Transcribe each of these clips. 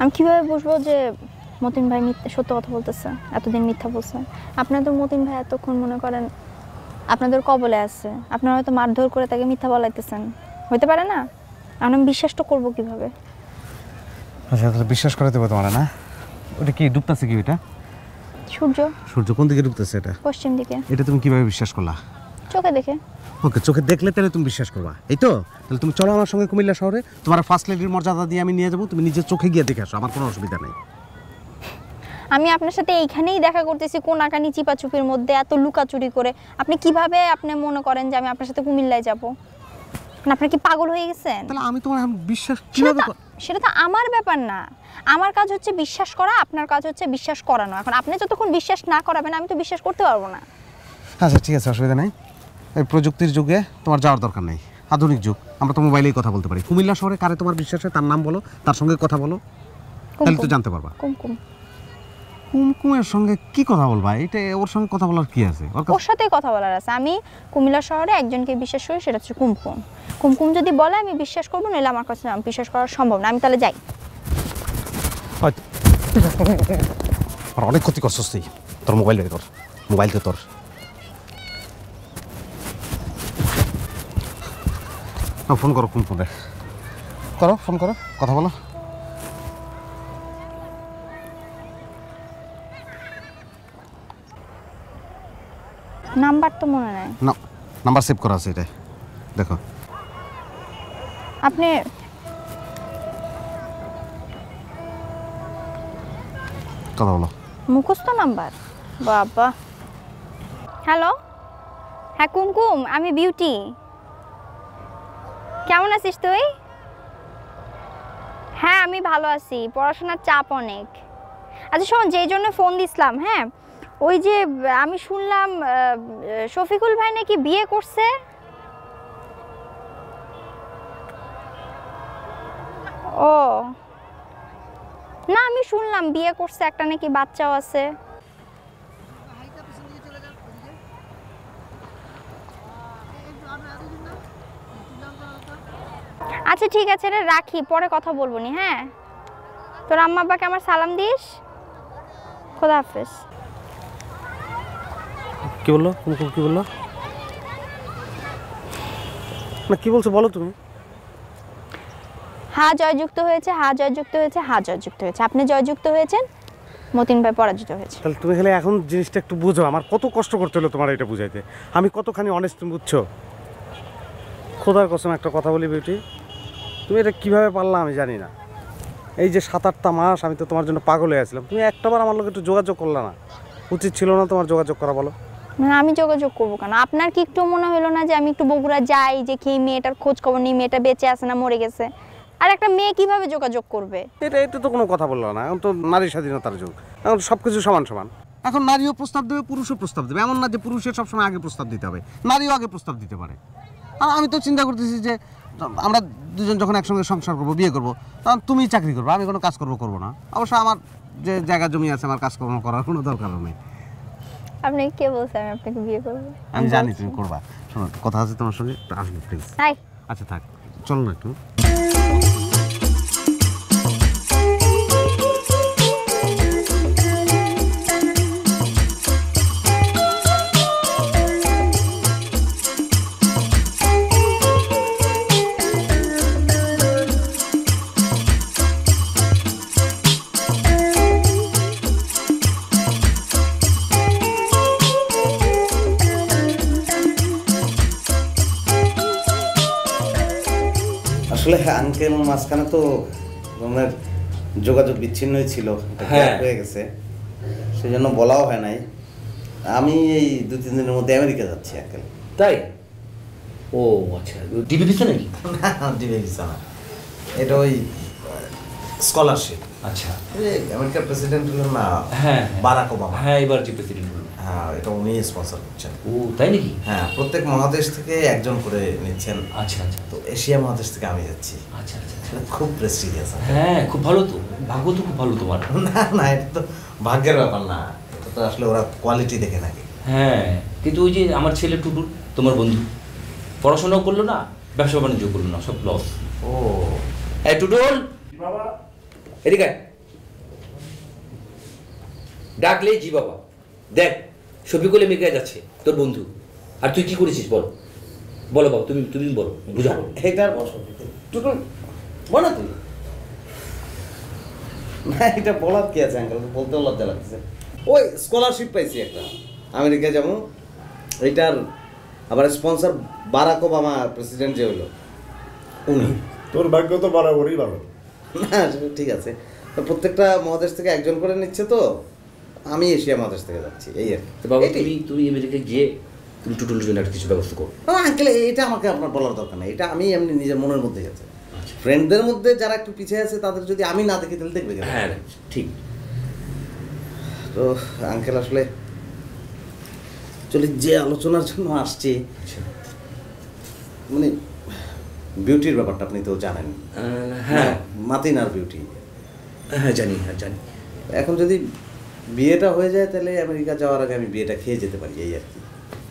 আমি কিভাবে বুঝবো যে মতিন ভাই সত্য কথা বলতেছে, এতদিন মিথ্যা বলছে? আপনাদের মতিন ভাই এতক্ষণ মনে করেন আপনাদের কবলে আছে, আপনারা হয়তো মারধর করে তাকে মিথ্যা বলাইতেছেন, হইতে পারে না? আমি বিশ্বাসটা করবো কিভাবে? আচ্ছা তাহলে বিশ্বাস করে দেবো তোমার না? ওটা কি ডুবতেছে কি? ওটা সূর্য। সূর্য কোন দিকে ডুবতেছে? এটা পশ্চিম দিকে। এটা তুমি কিভাবে বিশ্বাস করলা? চোখে দেখে। ওকে, চোখে দেখলে তাহলে তুমি বিশ্বাস করবা, এই তো? তাহলে তুমি চলো আমার সঙ্গে কুমিল্লা শহরে, তোমার ফার্স্ট লেডির মর্যাদা দিয়ে আমি নিয়ে যাবো, তুমি নিজের চোখে গিয়ে দেখে আসো, আমার কোনো অসুবিধা নেই। আমি আপনার সাথে এইখানেই দেখা করতেছি, কোনাকানি চিপাচুপির মধ্যে এত লুকাচুরি করে। আপনি কিভাবে আপনি মনে করেন যে আমি আপনার সাথে কুমিল্লায় যাব? আপনি কি পাগল হয়ে গেছেন? তাহলে আমি তোমার বিশ্বাস কিভাবে? সেটা তো আমার ব্যাপার না। আমার কাজ হচ্ছে বিশ্বাস করা, আপনার কাজ হচ্ছে বিশ্বাস করানো। এখন আপনি যতক্ষণ বিশ্বাস না করাবেন আমি তো বিশ্বাস করতে পারবো না। আচ্ছা ঠিক আছে, অসুবিধা নেই। এই প্রযুক্তির যুগে তোমার যাওয়ার দরকার নেই, আধুনিক যুগ, আমরা তো মোবাইলেই কথা বলতে পারি। কুমিল্লা শহরে কারে তোমার বিশ্বাস হয় তার নাম বলো, তার সঙ্গে কথা বলো, তাহলে তো জানতে পারবা। কুমকুম। কুমকুমের সঙ্গে কি কথা বলবা? এটা ওর সঙ্গে কথা বলার কি আছে? ওর সাথেই কথা বলার আছে। আমি কুমিল্লা শহরে একজনকে বিশ্বাস করি, সেটা হচ্ছে কুমকুম। কুমকুম যদি বলে আমি বিশ্বাস করবো, নইলে আমার কাছে বিশ্বাস করা সম্ভব না। আমি তাহলে যাই। আর অনেক ক্ষতি করছিস তুই। তোর মোবাইল বের কর, মোবাইলটা তোর। ফোন করো কুমকুমে, করো ফোন করো, কথা বলো। নাম্বার তো মনে নাই। না, নাম্বার সেভ করা আছে, এটা দেখো। আপনি কথা বলো। মুখস্থ নাম্বার? বাবা। হ্যালো, হ্যাঁ কুমকুম, আমি বিউটি। কেমন আছিস তুই? হ্যাঁ আমি ভালো আছি, পড়াশোনার চাপ অনেক। আচ্ছা শোন, যেই জন্য ফোন দিছিলাম, হ্যাঁ ওই যে আমি শুনলাম শফিকুল ভাই নাকি বিয়ে করছে। ও না, আমি শুনলাম বিয়ে করছে, একটা নাকি বাচ্চাও আছে। আচ্ছা ঠিক আছে রে, রাখি, পরে কথা বলবো নি। হ্যাঁ, তোর আম্মা আব্বাকে আমার সালাম দিস। খোদা হাফেজ। কি বললো কুমকুম? কি বললো? না কি বলছো বলো তুমি। হা জয়যুক্ত হয়েছে, হা জয়যুক্ত হয়েছে, হা জয়যুক্ত হয়েছে। আপনি জয়যুক্ত হয়েছেন, মতিন ভাই পরাজিত হয়েছে। তাহলে তুমি খালি এখন জিনিসটা একটু বুঝো, আমার কত কষ্ট করতে হলো তোমার এটা বুঝাইতে। আমি কতখানি অনেস্ট, তুমি বুঝছো? খোদার কসম একটা কথা বলি বিউটি, তুমি এটা কিভাবে পারলা আমি জানি না। এই যে 7-8টা মাস আমি তো তোমার জন্য পাগল হয়ে আসছিলাম, তুমি একটাবার আমার লোক একটু যোগাযোগ করলা না? উচিত ছিল না তোমার যোগাযোগ করা? বলো। মানে আমি যোগাযোগ করবো কেন? আপনার কি একটু মনে হলো না যে আমি একটু বগুড়া যাই, যে কি মেয়েটার খোঁজ খবর নিই, মেয়েটা বেঁচে আছে না মরে গেছে? আর একটা মেয়ে কিভাবে যোগাযোগ করবে? এটা তো কোনো কথা বললো না। এখন তো নারী স্বাধীনতার যুগ, এখন সব কিছু সমান সমান। এখন নারীও প্রস্তাব দেবে, পুরুষও প্রস্তাব দেবে। এমন না যে পুরুষের সবসময় আগে প্রস্তাব দিতে হবে, নারীও আগে প্রস্তাব দিতে পারে। আর আমি তো চিন্তা করতেছি যে আমরা দুজন যখন একসঙ্গে সংসার করবো, বিয়ে করবো, তখন তুমি চাকরি করবো, আমি কোনো কাজ করবো না। অবশ্য আমার যে জায়গা জমি আছে, আমার কাজকর্ম করার কোনো দরকারও নেই। আপনি কে বলছেন আমি আপনাকে বিয়ে করবো? আমি জানি তুমি করবা। শোনো, কথা আছে তোমার সঙ্গে, আসবে প্লিজ। আচ্ছা থাক, চলো না একটু। আসলে আঙ্কেল মাঝখানে তো আপনার যোগাযোগ বিচ্ছিন্নই ছিল, হয়ে গেছে, সেই জন্য বলাও হয় নাই। আমি এই 2-3 দিনের মধ্যে আমেরিকা যাচ্ছি আঙ্কেল। তাই? ও আচ্ছা, ডিবি ভিসা নাকি? না ডিবি ভিসা না, এটা ওই স্কলারশিপ। আচ্ছা, আমেরিকার প্রেসিডেন্ট হলেন না, হ্যাঁ বারাক ওবামা। হ্যাঁ, এবার যে প্রেসিডেন্ট হলেন। হ্যাঁ, এটা উনি স্পন্সর করছেন। ও তাই নাকি? হ্যাঁ, প্রত্যেক মহাদেশ থেকে একজন করে নিচ্ছেন। আচ্ছা আচ্ছা, তো এশিয়া মহাদেশ থেকে আমি যাচ্ছি। আচ্ছা আচ্ছা, খুব প্রেস্টিজিয়াস। হ্যাঁ খুব ভালো তো, ভাগ্য তো খুব ভালো তোমার। না না, এটা তো ভাগ্যের ব্যাপার না, এটা তো আসলে ওরা কোয়ালিটি দেখে নাকি। হ্যাঁ, কিন্তু ওই যে আমার ছেলে টুটুল, তোমার বন্ধু, পড়াশোনাও করলো না, ব্যবসা বাণিজ্য করলো না, সব লস। ও এই টুটুল, এদিকে ডাকলেই জি বাবা। দেখ শফিকুল আমেরিকা যাচ্ছে, তোর বন্ধু, আর তুই কি করেছিস বল? বলো বাবা, তুমি তুমি বলো, বুঝাও। এটার টুটুল বলো তুই। না এটা বলার কি আছে আঙ্কেল, বলতেও লজ্জা লাগছে। ওই স্কলারশিপ পাইছি একটা, আমেরিকা যাবো। এটার আবার স্পন্সর বারাক ওবামা প্রেসিডেন্ট যে হলো উনি। তোর ভাগ্য তো বরাবরই ভালো। না সেটা ঠিক আছে, তো প্রত্যেকটা মহাদেশ থেকে একজন করে নিচ্ছে, তো আমি এশিয়া মহাদেশ থেকে যাচ্ছি এই আর তো বাবা কি। তুমি তুমি আমেরিকায় গিয়ে তুমি টুটুলের জন্য একটা কিছু ব্যবস্থা করো। আঙ্কেল এটা আমাকে আপনার বলার দরকার নেই, এটা আমি এমনি নিজের মনের মধ্যেই আছে। ফ্রেন্ডদের মধ্যে যারা একটু পিছিয়ে আছে তাদের যদি আমি না দেখি তাহলে দেখবে কেন? হ্যাঁ ঠিক। তো আঙ্কেল আসলে চলে যে আলোচনার জন্য আসছি, মানে বিউটির ব্যাপারটা আপনি তো জানেন। হ্যাঁ মাতিন আর বিউটি, হ্যাঁ জানি, হ্যাঁ জানি। এখন যদি বিয়েটা হয়ে যায় তাহলে আমেরিকা যাওয়ার আগে আমি বিয়েটা খেয়ে যেতে পারি এই আর কি।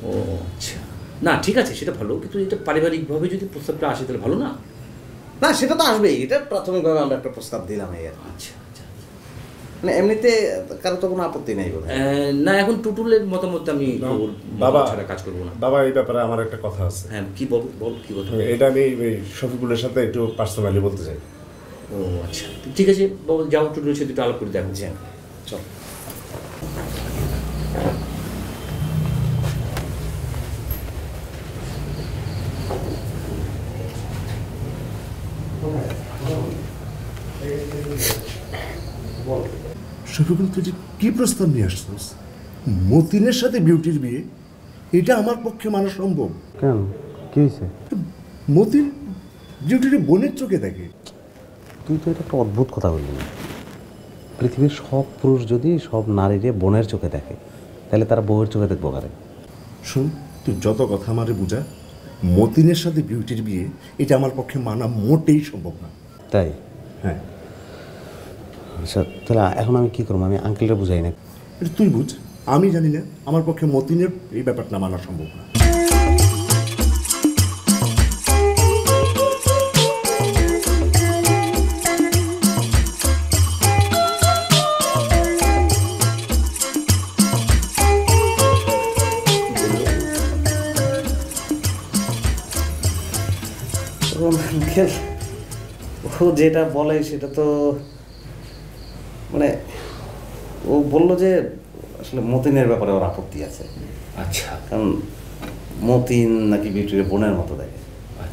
ও আচ্ছা, না ঠিক আছে, সেটা ভালো, কিন্তু এটা পারিবারিকভাবে যদি প্রস্তাবটা আসে তাহলে ভালো না? না সেটা তো আসবেই, এটা প্রাথমিকভাবে আমরা একটা প্রস্তাব দিলাম এই আর কি। আচ্ছা আচ্ছা। মানে এমনিতে কারো তো কোনো আপত্তি নেই বোধ হয়। না এখন টুটুলের মতামত আমি বাবা ছাড়া কাজ করবো না। বাবা এই ব্যাপারে আমার একটা কথা আছে। হ্যাঁ কি বল বল, কি কথা? এটা আমি ওই শফিকুলের সাথে একটু পার্সোনালি বলতে চাই। ও আচ্ছা ঠিক আছে বাবা, যাও টুটুলের সাথে একটু আলাপ করে দেখো। জি চল। শফিকুল তুই যে কি প্রস্তাব নিয়ে আসছিস? মতিনের সাথে বিউটির বিয়ে, এটা আমার পক্ষে মানা সম্ভব? কেন, কি হয়েছে? মতিন বিউটির বোনের চোখে দেখে। তুই তো এটা একটা অদ্ভুত কথা বললি। পৃথিবীর সব পুরুষ যদি সব নারীরে বোনের চোখে দেখে তাহলে তারা বউয়ের চোখে দেখবো কারে? শোন, তুই যত কথা আমারে বুঝা, মতিনের সাথে বিউটির বিয়ে এটা আমার পক্ষে মানা মোটেই সম্ভব না। তাই? হ্যাঁ, আচ্ছা তাহলে এখন আমি কী করবো? আমি আঙ্কেলটা বুঝাই না। এটা তুই বুঝ, আমি জানি না। আমার পক্ষে মতিনের এই ব্যাপারটা মানা সম্ভব না। আঙ্কেল ও যেটা বলে সেটা তো মানে ও বললো যে আসলে মতিনের ব্যাপারে ওর আপত্তি আছে। আচ্ছা কারণ মতিন নাকি বিউটির বোনের মতো দেখে।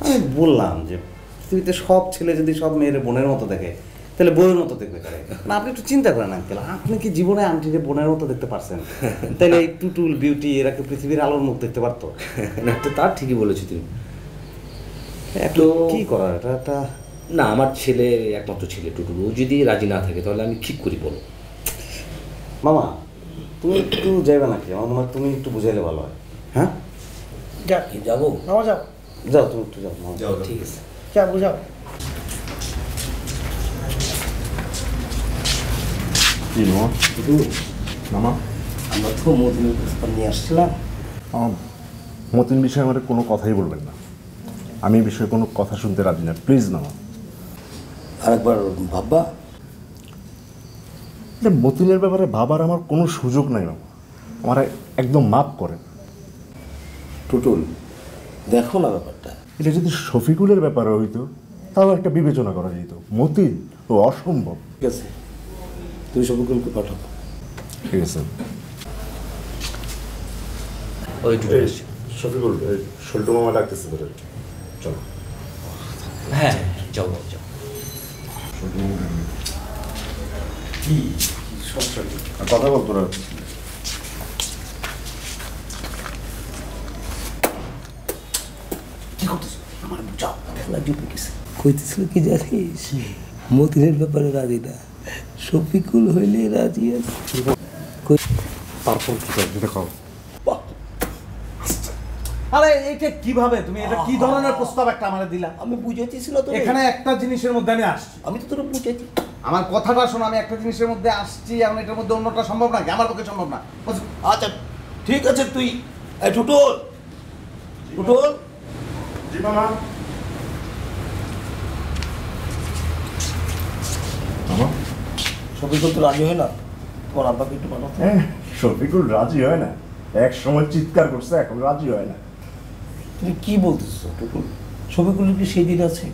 আমি বললাম যে পৃথিবীতে সব ছেলে যদি সব মেয়ের বোনের মতো দেখে তাহলে বউয়ের মতো দেখবে কারে? না আপনি একটু চিন্তা করেন আঙ্কেল, আপনি কি জীবনে আন্টিরে বোনের মতো দেখতে পারছেন? তাহলে এই টুটুল বিউটি এরা কি পৃথিবীর আলোর মুখ দেখতে পারতো? না তো তার ঠিকই বলেছো তুমি। একটু কি করার, এটা একটা না আমার ছেলে, একমাত্র ছেলে টুটুল, ও যদি রাজি না থাকে তাহলে আমি ঠিক করি বলো। মামা তুমি একটু যাইবে নাকি? আমার মনে হয় তুমি একটু বুঝাইলে ভালো হয়। হ্যাঁ যাবো। মামা যাও, যাও, তুমি একটু যাও মামা। যাও ঠিক আছে। যা বুঝাও। কি মামা? আমরা তো মতিনের প্রস্তাব নিয়ে আসছিলাম। মতিন বিষয়ে আমার কোনো কথাই বলবেন না। আমি এই বিষয়ে কোনো কথা শুনতে রাজি না, প্লিজ না। আরেকবার ভাববা। মতিনের ব্যাপারে ভাবার আমার কোনো সুযোগ নাই মামা, আমার একদম মাফ করেন। টুটুল দেখো না ব্যাপারটা। এটা যদি শফিকুলের ব্যাপারে হইতো তাও একটা বিবেচনা করা যেত। মতিন ও অসম্ভব। ঠিক আছে, তুই শফিকুলকে পাঠাও। ঠিক আছে। ওই টুটুল এসছে। শফিকুল, সল্টু মামা ডাকতেছে তোরে, চলো। হ্যাঁ যাও যাও যাও। কথা বল তোরা। কি করতেছ? আমার যাও, খেলা ডুবে গেছে। কইতেছিল কি জানিস? মতিনের ব্যাপারে রাজি না, শফিকুল হইলে রাজি আছে। তারপর কি করবে দেখাও। আরে এটা কিভাবে তুমি এটা কি ধরনের প্রস্তাব একটা আমারে দিলা? আমি বুঝাইতেছিল তো, এখানে একটা জিনিসের মধ্যে আমি আসছি। আমি তো তোরা বুঝাইছি। আমার কথাটা শোনো, আমি একটা জিনিসের মধ্যে আসছি, এখন এটার মধ্যে অন্যটা সম্ভব নাকি? আমার পক্ষে সম্ভব না। আচ্ছা ঠিক আছে, তুই টুটুল টুটুল জি মামা। মামা শফিকুল তো রাজি হয় না। তোমার আব্বাকে একটু পাঠাও। শফিকুল রাজি হয় না, এক সময় চিৎকার করছে, এখন রাজি হয় না। তুমি কি বলতেছো টুকুল? শফিকুলের কি সেই দিন আছে?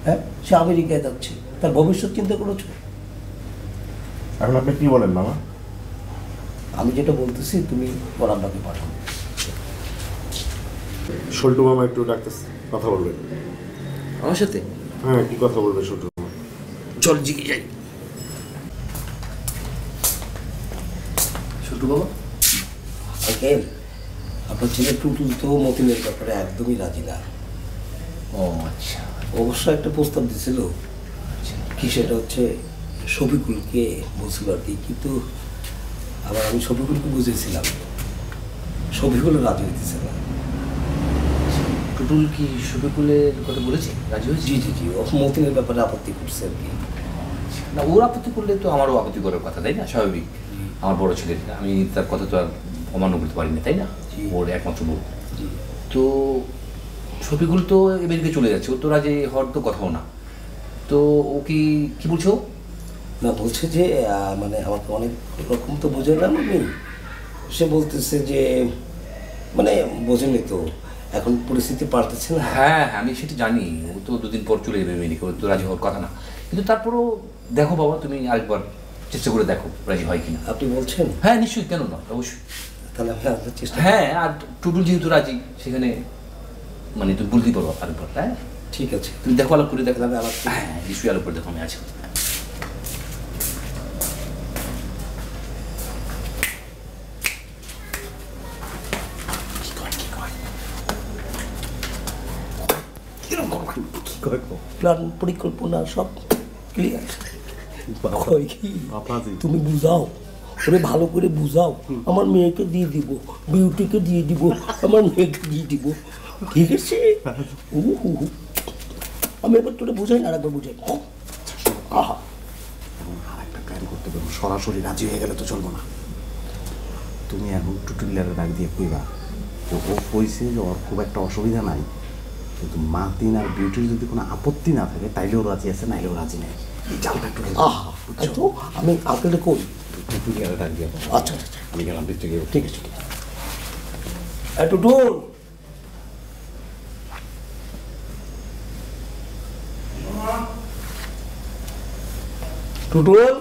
হ্যাঁ, সে আমেরিকায় যাচ্ছে, তার ভবিষ্যৎ চিন্তা করেছো? এখন আপনি কি বলেন মামা? আমি যেটা বলতেছি তুমি তোমার আব্বাকে পাঠাও। সল্টু মামা একটু ডাকতেছে, কথা বলবেন। আমার সাথে হ্যাঁ, কি কথা বলবে সল্টু মামা? চল জিগে যাই। ছোটু বাবা, আঙ্কেল, আপনার ছেলে টুটুল তো মতিনের ব্যাপারে একদমই রাজি না। ও আচ্ছা, অবশ্য একটা প্রস্তাব দিছিল, কি সেটা হচ্ছে শফিকুলকে বলছিল আর কি, কিন্তু আবার আমি শফিকুলকে বুঝেছিলাম, শফিকুলও রাজি হইতেছে না। টুটুল কি শফিকুলের কথা বলেছে? রাজি হয়েছে? জি জি জি, ও মতিনের ব্যাপারে আপত্তি করছে আর কি। না, ওর আপত্তি করলে তো আমারও আপত্তি করার কথা, তাই না? স্বাভাবিক, আমার বড় ছেলে, আমি তার কথা তো আর অমান্য করতে পারি না, তাই না? ওর একমাত্র বউ। তো শফিকুল তো আমেরিকা চলে যাচ্ছে, ও তো রাজি হওয়ার তো কথাও না। তো ও কি বলছো? না, বলছে যে মানে আমাকে অনেক রকম তো বোঝালাম আমি, সে বলতেছে যে মানে বোঝেনি তো, এখন পরিস্থিতি পাল্টেছে না। হ্যাঁ, আমি সেটা জানি, ও তো দুদিন পর চলে যাবে আমেরিকা, ও তো রাজি হওয়ার কথা না। কিন্তু তারপরও দেখো বাবা, তুমি আরেকবার চেষ্টা করে দেখো রাজি হয় কিনা। আপনি বলছেন? হ্যাঁ নিশ্চয়ই, কেন না, অবশ্যই। তাহলে আমি আপনার চেষ্টা। হ্যাঁ, আর টুটুল যেহেতু রাজি, সেখানে মানে তুমি বলতেই পারো আরেকবার। হ্যাঁ ঠিক আছে, তুমি দেখো, আলাপ করে দেখো। আমি আলাপ করি। হ্যাঁ নিশ্চয়ই আলাপ করে দেখো, আমি আছি। প্ল্যান পরিকল্পনা সব ক্লিয়ার। কি তুমি বুঝাও, ওরে ভালো করে বুঝাও, আমার মেয়েকে দিয়ে দিব, বিউটিকে দিয়ে দিব, আমার মেয়েকে দিয়ে দিব, ঠিক আছে? আমি এবার তোরে বুঝাই না, আরেকবার বুঝাই। আহা, আর একটা প্ল্যান করতে পারবো, সরাসরি রাজি হয়ে গেলে তো চলবো না। তুমি এখন টুটুলিয়ার ডাক দিয়ে কইবা যে ও কইছে যে ওর খুব একটা অসুবিধা নাই, কিন্তু মাতিন আর বিউটির যদি কোনো আপত্তি না থাকে তাইলেও রাজি আছে, নাইলেও রাজি নেই। এই জালটা একটু আহা, তো আমি আঙ্কেলটা কই? টুটুলিয়ার ডাক দিয়ে বলো। আচ্ছা আচ্ছা, আমি গেলাম ভিতরে গিয়ে। ঠিক আছে ঠিক আছে। টুটুল, টুটুল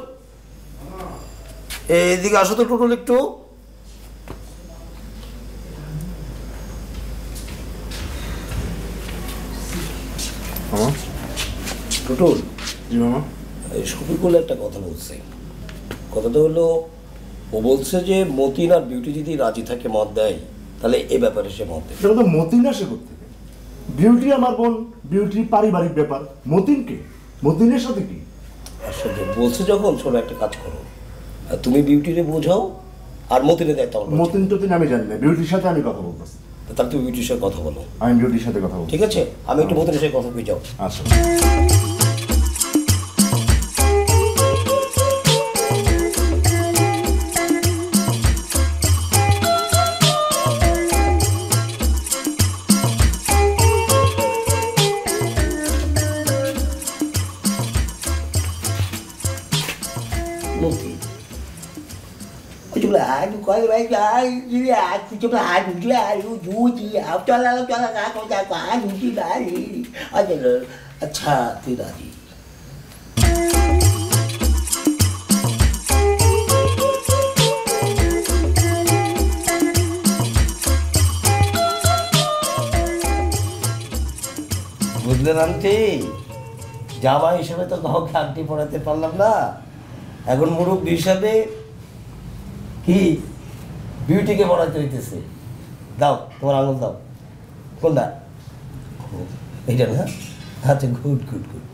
এদিকে আসো তো টুটুল একটু। মামা? টুটুল, জি মামা? এই শফিকুল একটা কথা বলছে। কথাটা হলো, ও বলছে যে মতিন আর বিউটি যদি রাজি থাকে, মত দেয়, তাহলে এ ব্যাপারে সে মত দেয়। এটা তো মতিন আসে করতে, বিউটি আমার বোন, বিউটির পারিবারিক ব্যাপার, মতিনকে, মতিনের সাথে কি? আসলে বলছে যখন, শোনো একটা কাজ করো, আর তুমি বিউটিরে বোঝাও আর মতিনে দেয় তখন। মতিন টতিন আমি জানি না, বিউটির সাথে আমি কথা বলতেছি। তাহলে তুমি বিউটির সাথে কথা বলো। আমি বিউটির সাথে কথা বলছি। ঠিক আছে, আমি একটু মতিনের সাথে কথা কই যাও। আচ্ছা। মতি, ôi chung là ai cũng có mấy cái chứ ai chung là ai cũng là ai cũng vui chị học cho là cả con trai quả cũng chứ đã gì ở đây là अच्छा thì đã gì বুঝলেন aunty, জামা হিসেবে তো কাউকে aunty পড়াতে পারলাম না, এখন মুরব্বী হিসাবে কি বিউটিকে পড়াতে হইতেছে। দাও তোমার আঙুল দাও। কোনটা? এইটা না? আচ্ছা, গুড গুড গুড।